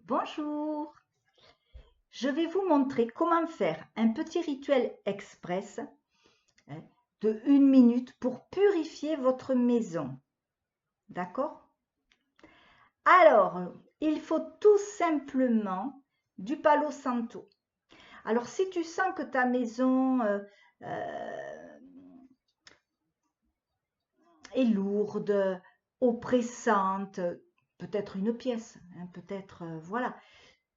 Bonjour, je vais vous montrer comment faire un petit rituel express de 1 minute pour purifier votre maison. D'accord? Alors, il faut tout simplement du Palo Santo. Alors, si tu sens que ta maison est lourde, oppressante, peut-être une pièce, peut-être, voilà,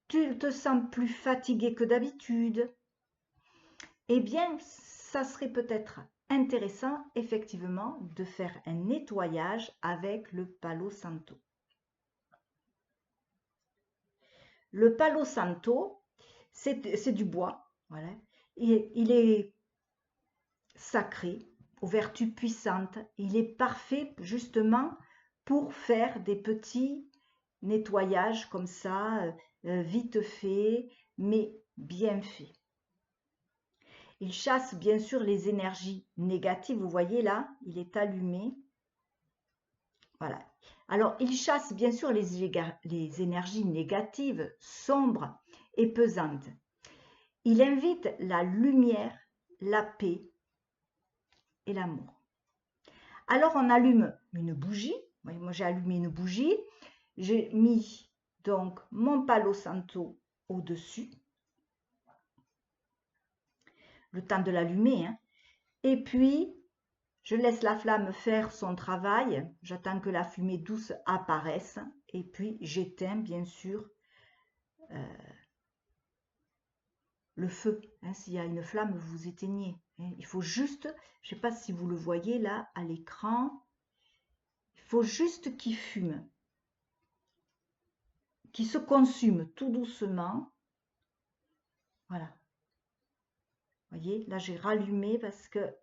tu te sens plus fatigué que d'habitude, eh bien, ça serait peut-être intéressant, effectivement, de faire un nettoyage avec le Palo Santo. Le Palo Santo, c'est du bois, voilà. Il est sacré, aux vertus puissantes. Il est parfait, justement, pour faire des petits nettoyages comme ça, vite fait, mais bien fait. Il chasse bien sûr les énergies négatives. Vous voyez là, il est allumé. Voilà. Alors, il chasse bien sûr les énergies négatives, sombres et pesantes. Il invite la lumière, la paix et l'amour. Alors, on allume une bougie. Moi, j'ai allumé une bougie. J'ai mis donc mon Palo Santo au-dessus. Le temps de l'allumer, hein. Et puis, je laisse la flamme faire son travail, j'attends que la fumée douce apparaisse et puis j'éteins bien sûr le feu. S'il y a une flamme, vous éteignez. Il faut juste, je ne sais pas si vous le voyez là à l'écran, il faut juste qu'il fume, qu'il se consume tout doucement. Voilà. Vous voyez, là j'ai rallumé parce que...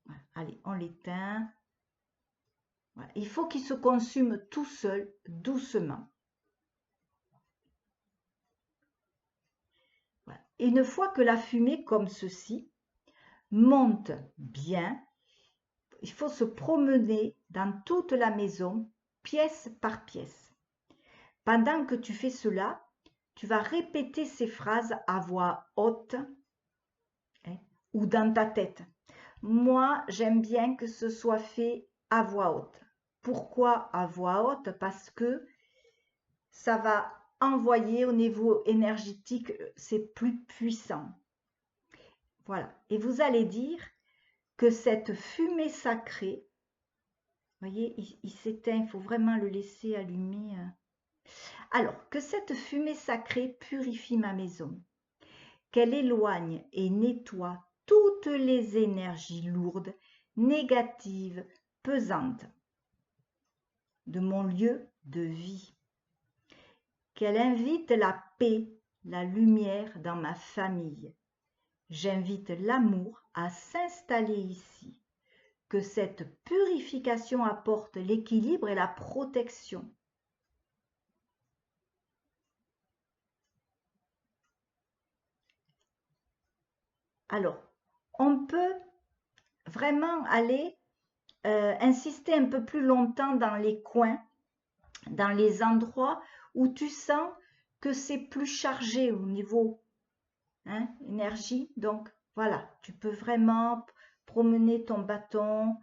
Voilà. Allez, on l'éteint. Voilà. Il faut qu'il se consume tout seul, doucement. Voilà. Et une fois que la fumée, comme ceci, monte bien, il faut se promener dans toute la maison, pièce par pièce. Pendant que tu fais cela, tu vas répéter ces phrases à voix haute ou dans ta tête. Moi, j'aime bien que ce soit fait à voix haute. Pourquoi à voix haute? Parce que ça va envoyer au niveau énergétique, c'est plus puissant. Voilà. Et vous allez dire que cette fumée sacrée, vous voyez, il s'éteint, il faut vraiment le laisser allumer. Alors, que cette fumée sacrée purifie ma maison, qu'elle éloigne et nettoie toutes les énergies lourdes, négatives, pesantes de mon lieu de vie, qu'elle invite la paix, la lumière dans ma famille. J'invite l'amour à s'installer ici. Que cette purification apporte l'équilibre et la protection. Alors, on peut vraiment aller insister un peu plus longtemps dans les coins, dans les endroits où tu sens que c'est plus chargé au niveau énergie. Donc, voilà, tu peux vraiment promener ton bâton,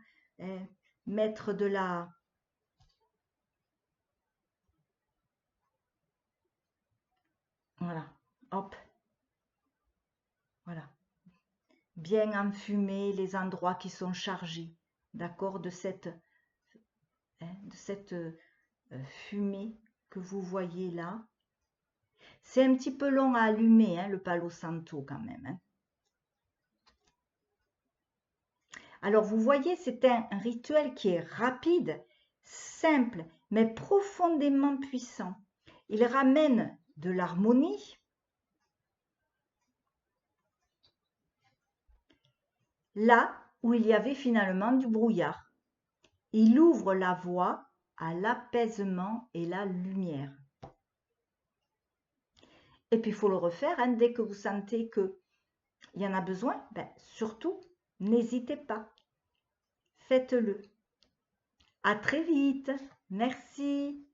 mettre de la... Voilà, hop, voilà. Bien enfumer les endroits qui sont chargés, d'accord, de cette fumée que vous voyez là. C'est un petit peu long à allumer, le Palo Santo quand même. Alors vous voyez, c'est un rituel qui est rapide, simple, mais profondément puissant. Il ramène de l'harmonie, là où il y avait finalement du brouillard. Il ouvre la voie à l'apaisement et la lumière. Et puis il faut le refaire, dès que vous sentez qu'il y en a besoin, surtout, n'hésitez pas, faites-le. À très vite, merci.